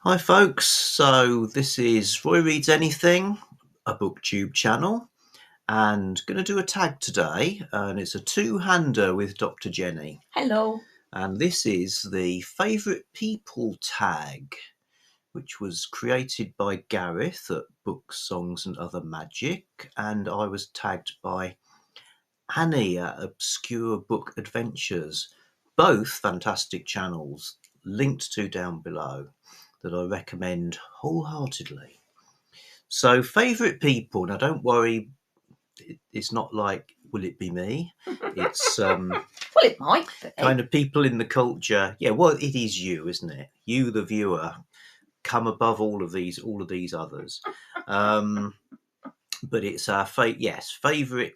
Hi folks, so this is Roy Reads Anything, a booktube channel, and going to do a tag today, and it's a two-hander with Dr. Jennie. Hello. And this is the favourite people tag, which was created by Gareth at Books, Songs and Other Magic, and I was tagged by Annie at Obscure Book Adventures. Both fantastic channels, linked to down below, that I recommend wholeheartedly. So, favourite people. Now, don't worry, it's not like, will it be me? It's Well, it might be. kind of people in the culture. Yeah, well, it is you, isn't it? You, the viewer, come above all of these others. But it's our favourite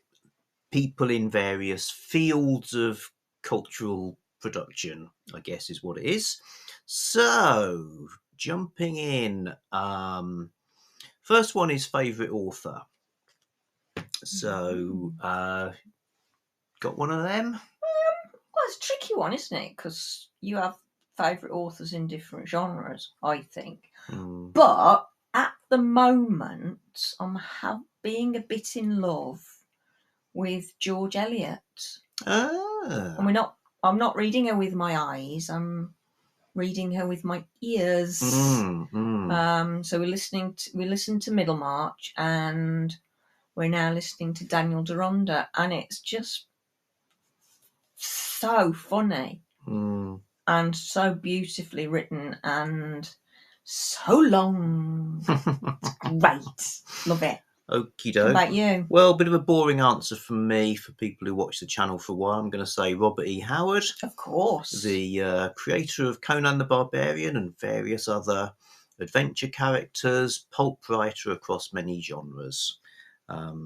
people in various fields of cultural production, I guess is what it is. So, jumping in, first one is favourite author. So, got one of them? Well, it's a tricky one, isn't it? Because you have favourite authors in different genres, I think. But at the moment, I'm being a bit in love with George Eliot. And I'm not reading her with my eyes. I'm reading her with my ears. So we listened to Middlemarch, and we're now listening to Daniel Deronda, and it's just so funny and so beautifully written and so long. Great. Love it. Okie What doke. about you? Well, a bit of a boring answer from me for people who watch the channel for a while. I'm going to say Robert E. Howard. Of course. The creator of Conan the Barbarian and various other adventure characters, pulp writer across many genres.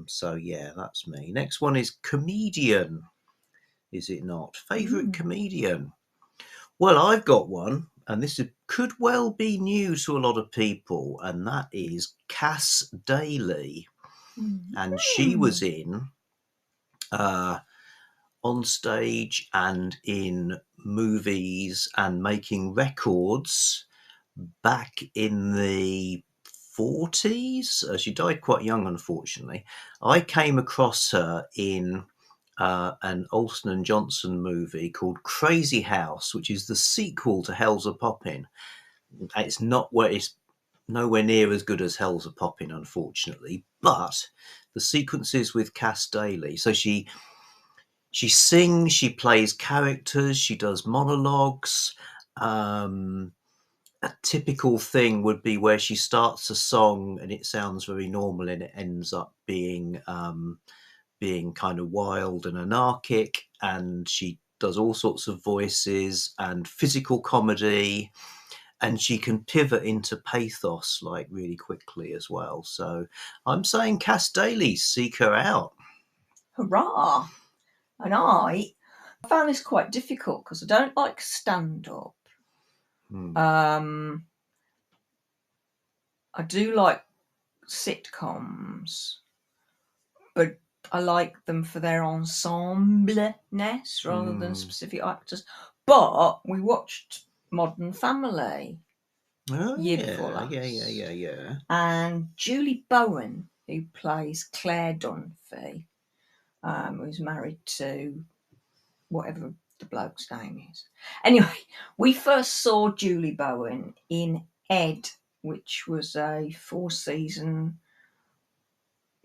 So, yeah, that's me. Next one is comedian. Is it not? Favourite comedian? Well, I've got one, and this could well be new to a lot of people, and that is Cass Daly. And she was in on stage and in movies and making records back in the 40s. She died quite young, unfortunately. I came across her in an Olsen and Johnson movie called Crazy House, which is the sequel to Hell's a Poppin'. It's nowhere near as good as Hell's a Poppin', unfortunately, but the sequences with Cass Daly. So she sings, she plays characters, she does monologues. A typical thing would be where she starts a song and it sounds very normal and it ends up being kind of wild and anarchic, and she does all sorts of voices and physical comedy, and she can pivot into pathos like really quickly as well. So I'm saying Cass Daly, seek her out. Hurrah! And I found this quite difficult because I don't like stand-up. I do like sitcoms, but I like them for their ensemble-ness rather than specific actors. But we watched Modern Family year before last. Yeah. And Julie Bowen, who plays Claire Dunphy, who's married to whatever the bloke's name is. Anyway, we first saw Julie Bowen in Ed, which was a 4-season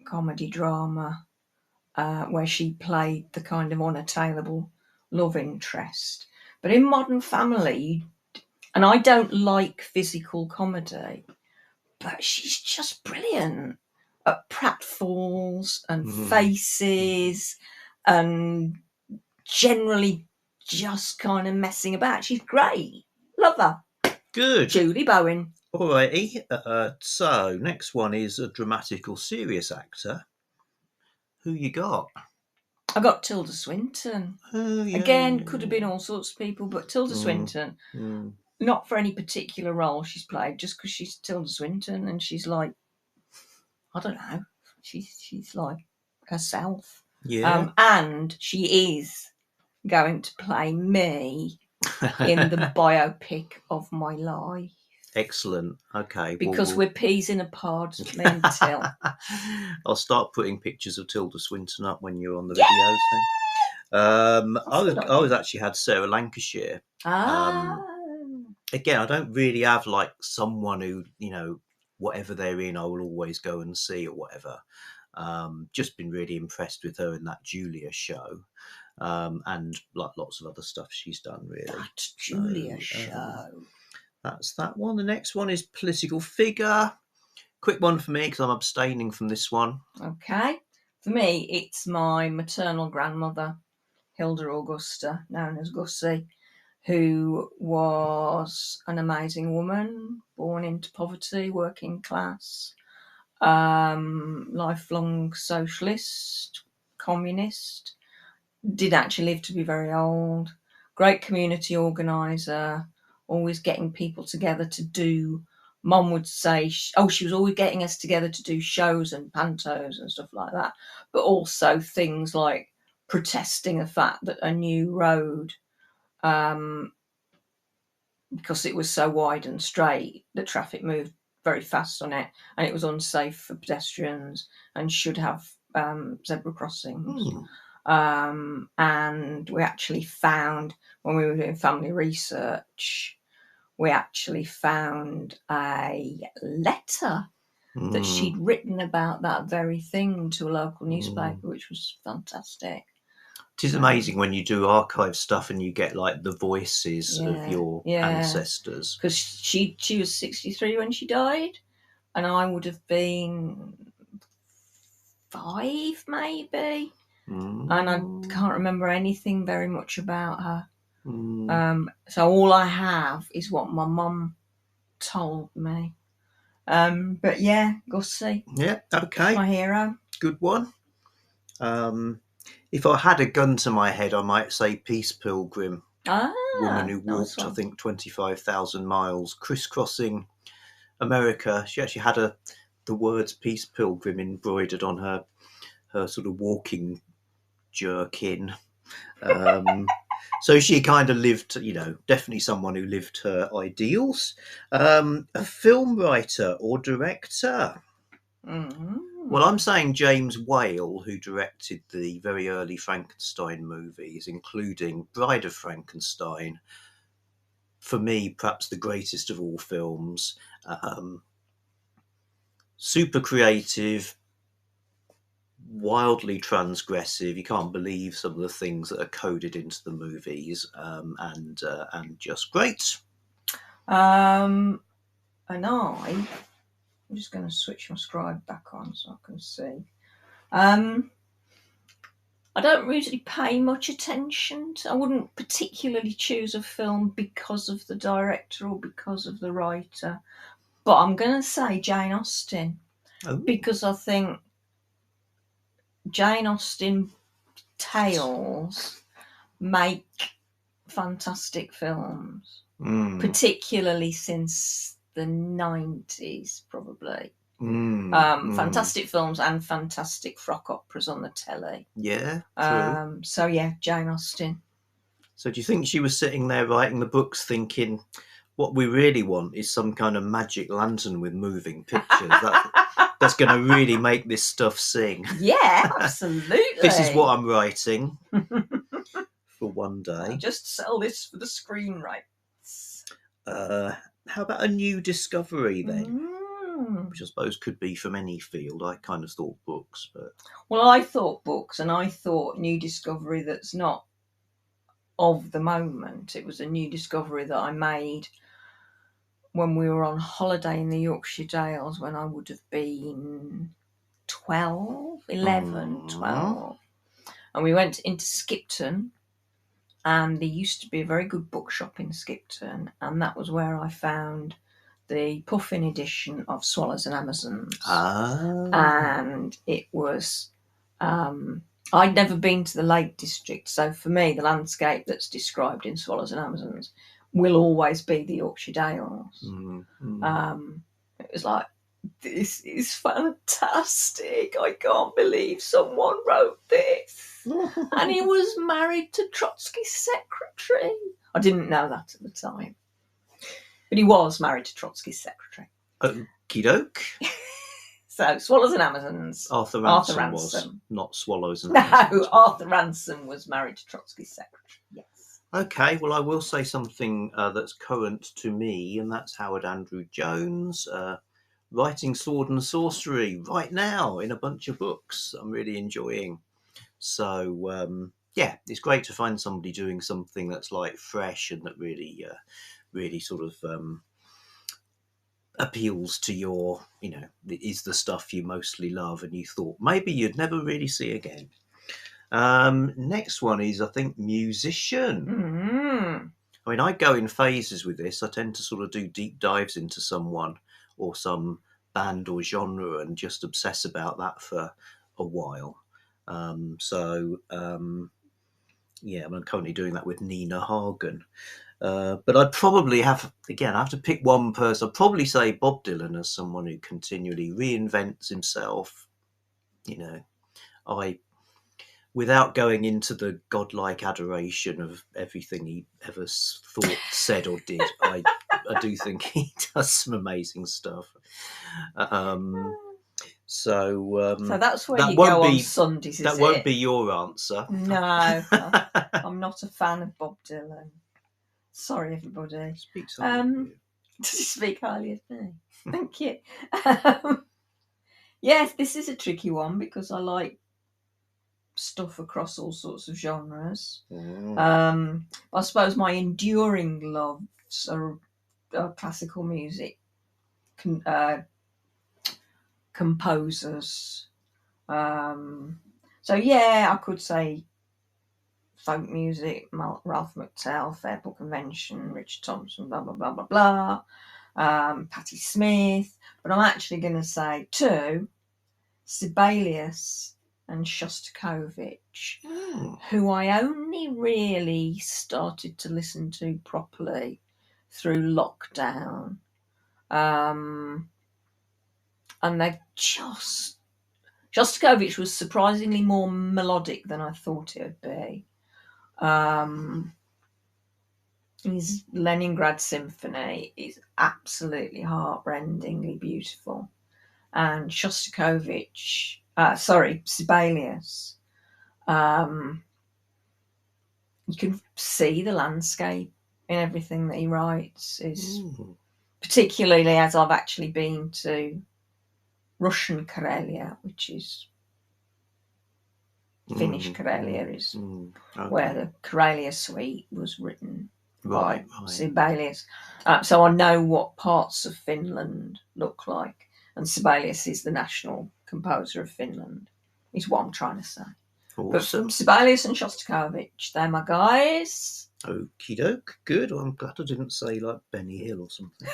comedy drama where she played the kind of unattainable love interest. But in Modern Family, and I don't like physical comedy, but she's just brilliant at pratfalls and faces and generally just kind of messing about. She's great. Love her. Good. Julie Bowen. Alrighty. So next one is a dramatic or serious actor. Who you got? I got Tilda Swinton. Again, could have been all sorts of people, but Tilda Swinton, not for any particular role she's played, just because she's Tilda Swinton and she's like, I don't know, she's like herself. Yeah. And she is going to play me in the biopic of my life. Excellent. Okay. Well, because we're peas in a pod, me and Till. I'll start putting pictures of Tilda Swinton up when you're on the Yeah, videos then. that's a good I was idea. actually had Sarah Lancashire. Ah, Again, I don't really have like someone who, whatever they're in, I will always go and see or whatever. Just been really impressed with her in that Julia show, and like lots of other stuff she's done really. that So Julia show. that's that one. The next one is political figure. Quick one for me because I'm abstaining from this one. Okay. For me, it's my maternal grandmother, Hilda Augusta, known as Gussie, who was an amazing woman, born into poverty, working class, lifelong socialist, communist, did actually live to be very old, great community organiser, always getting people together to do. Mum would say, she was always getting us together to do shows and pantos and stuff like that, but also things like protesting the fact that a new road, because it was so wide and straight, the traffic moved very fast on it, and it was unsafe for pedestrians and should have zebra crossings. And we actually found, when we were doing family research, we actually found a letter that she'd written about that very thing to a local newspaper, which was fantastic. It is amazing when you do archive stuff and you get like the voices of your ancestors. Because she was 63 when she died, and I would have been 5 maybe. And I can't remember anything very much about her. So all I have is what my mum told me. But yeah, Gussie. Yeah, okay. My hero. Good one. If I had a gun to my head, I might say Peace Pilgrim. Woman who walked, I think, 25,000 miles, crisscrossing America. She actually had the words Peace Pilgrim embroidered on her sort of walking jerkin. So she kind of lived, definitely someone who lived her ideals. A film writer or director? Well, I'm saying James Whale, who directed the very early Frankenstein movies, including Bride of Frankenstein. For me, perhaps the greatest of all films. Super creative, wildly transgressive. You can't believe some of the things that are coded into the movies, and just great. And I'm just going to switch my scribe back on so I can see. I don't really pay much attention I wouldn't particularly choose a film because of the director or because of the writer, but I'm going to say Jane Austen. Because I think Jane Austen tales make fantastic films, particularly since the 90s, probably. Fantastic films and fantastic frock operas on the telly. Yeah, true. So yeah, Jane Austen. So do you think she was sitting there writing the books thinking, what we really want is some kind of magic lantern with moving pictures? That's going to really make this stuff sing. Yeah, absolutely. This is what I'm writing for one day. I'll just sell this for the screen rights. How about a new discovery then? Which I suppose could be from any field. I kind of thought books, but... Well, I thought books, and I thought new discovery that's not of the moment. It was a new discovery that I made when we were on holiday in the Yorkshire Dales when I would have been 12. And we went into Skipton, and there used to be a very good bookshop in Skipton, and that was where I found the Puffin edition of Swallows and Amazons. And it was... I'd never been to the Lake District, so for me, the landscape that's described in Swallows and Amazons will always be the Yorkshire Dales. It was like, this is fantastic. I can't believe someone wrote this. And he was married to Trotsky's secretary. I didn't know that at the time. But he was married to Trotsky's secretary. Okie doke. So, Swallows and Amazons. Arthur Arthur Ransom was, Ransom. not Swallows and No, Amazons. Arthur Ransom was married to Trotsky's secretary. Yes. Okay, well, I will say something that's current to me, and that's Howard Andrew Jones writing Sword and Sorcery right now in a bunch of books I'm really enjoying. So, yeah, it's great to find somebody doing something that's like fresh and that really sort of appeals to your, is the stuff you mostly love and you thought maybe you'd never really see again. Next one is, I think, musician. Mm-hmm. I mean, I go in phases with this. I tend to sort of do deep dives into someone or some band or genre and just obsess about that for a while. Yeah, I'm currently doing that with Nina Hagen. But I'd probably I have to pick one person. I'd probably say Bob Dylan as someone who continually reinvents himself. I without going into the godlike adoration of everything he ever thought, said, or did, I do think he does some amazing stuff. So that's where that you won't go on be Sundays, that is won't it? be your answer. No, I'm not a fan of Bob Dylan. Sorry, everybody. Speaks highly of you. Does he speak highly of me? Thank you. Yes, this is a tricky one because I like stuff across all sorts of genres. I suppose my enduring loves are classical music composers. So yeah, I could say folk music, Ralph McTell, Fairport Convention, Richard Thompson, blah blah blah blah blah, Patti Smith. But I'm actually going to say two, Sibelius and Shostakovich, who I only really started to listen to properly through lockdown. And they Shostakovich was surprisingly more melodic than I thought it would be. His Leningrad Symphony is absolutely heartrendingly beautiful. And Sibelius, you can see the landscape in everything that he writes. Particularly as I've actually been to Russian Karelia, which is Finnish Karelia, is where the Karelia Suite was written by Sibelius. So I know what parts of Finland look like, and Sibelius is the national composer of Finland, is what I'm trying to say. Awesome. But Sibelius and Shostakovich, they're my guys. Okie doke. Good. Well, I'm glad I didn't say like Benny Hill or something.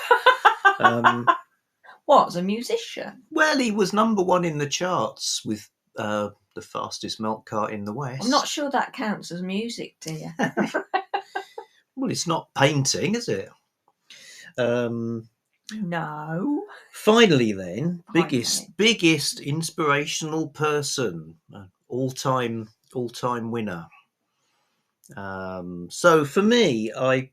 What, as a musician? Well, he was number one in the charts with the fastest milk cart in the West. I'm not sure that counts as music, do you? Well, it's not painting, is it? No. Finally, then, biggest inspirational person, all-time winner. So for me, I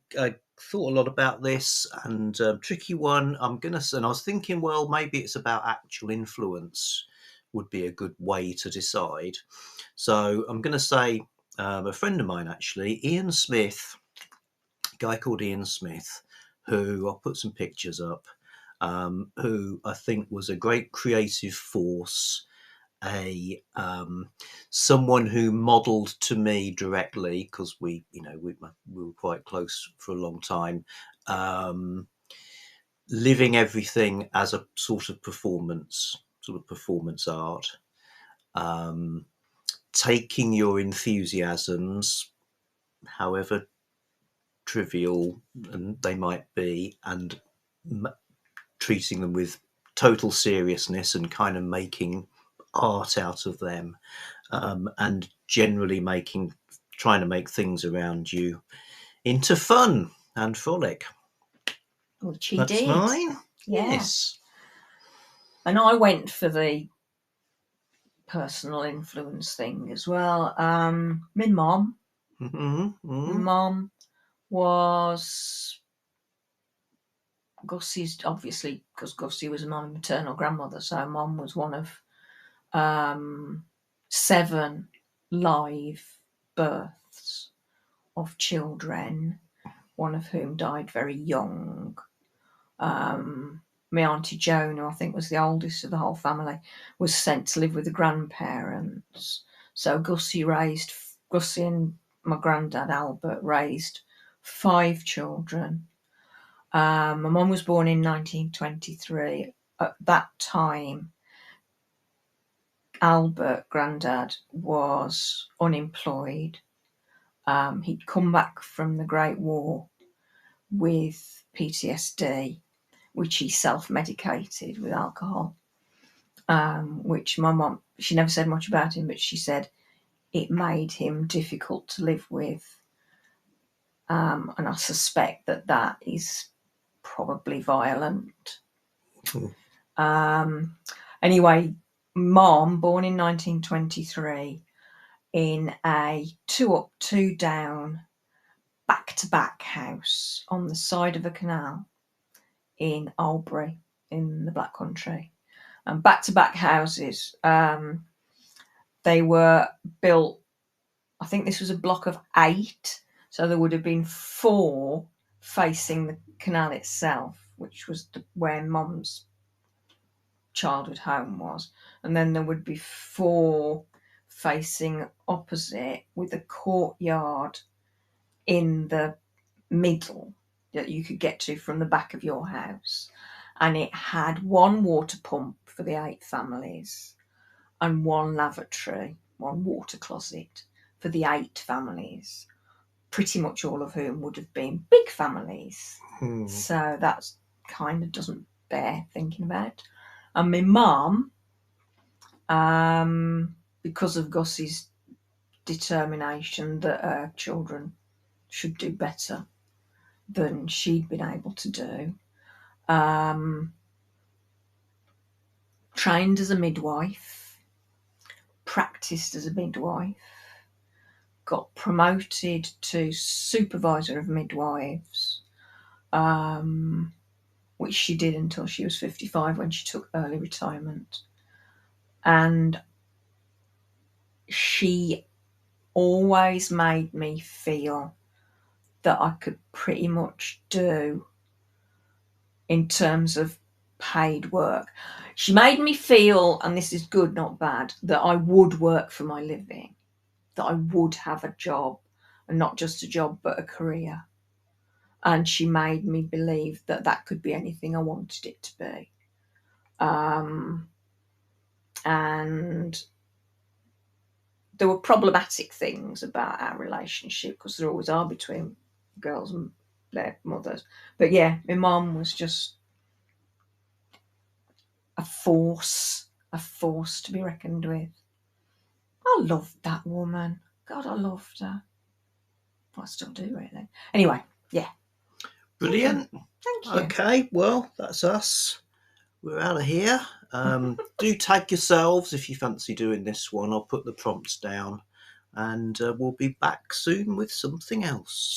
thought a lot about this, and tricky one. And I was thinking, well, maybe it's about actual influence would be a good way to decide. So I'm going to say a friend of mine, actually, Ian Smith, a guy called Ian Smith, who I'll put some pictures up, who I think was a great creative force, someone who modelled to me directly, because we were quite close for a long time, living everything as a sort of performance art, taking your enthusiasms, however trivial they might be, and treating them with total seriousness and kind of making art out of them, and generally trying to make things around you into fun and frolic. Which he That's did. mine. Yeah. Yes. And I went for the personal influence thing as well. My mom. Mm-hmm. Mom was Gussie's obviously, because Gussie was my maternal grandmother, so Mum was one of 7 live births of children, one of whom died very young. My Auntie Joan, who I think was the oldest of the whole family, was sent to live with the grandparents. So Gussie and my granddad Albert raised 5 children. My mum was born in 1923. At that time, Albert, granddad, was unemployed. He'd come back from the Great War with PTSD, which he self-medicated with alcohol, which my mum, she never said much about him, but she said it made him difficult to live with. And I suspect that is probably violent. Anyway, Mom, born in 1923, in a 2 up, 2 down, back-to-back house on the side of a canal in Albury in the Black Country. And back-to-back houses, they were built, I think this was a block of 8, so there would have been 4 facing the canal itself, which was where Mum's childhood home was, and then there would be 4 facing opposite with a courtyard in the middle that you could get to from the back of your house, and it had 1 water pump for the 8 families and 1 lavatory, 1 water closet for the 8 families, pretty much all of whom would have been big families. So that kind of doesn't bear thinking about. And my mum, because of Gussie's determination that her children should do better than she'd been able to do, trained as a midwife, practiced as a midwife, got promoted to supervisor of midwives, which she did until she was 55 when she took early retirement. And she always made me feel that I could pretty much do in terms of paid work. She made me feel, and this is good, not bad, that I would work for my living, that I would have a job, and not just a job, but a career. And she made me believe that that could be anything I wanted it to be. And there were problematic things about our relationship, because there always are between girls and their mothers. But yeah, my mum was just a force to be reckoned with. I loved that woman. God, I loved her. Well, I still do, really. Anyway, yeah. Brilliant. Thank you. Okay, well, that's us. We're out of here. Do tag yourselves if you fancy doing this one. I'll put the prompts down, and we'll be back soon with something else.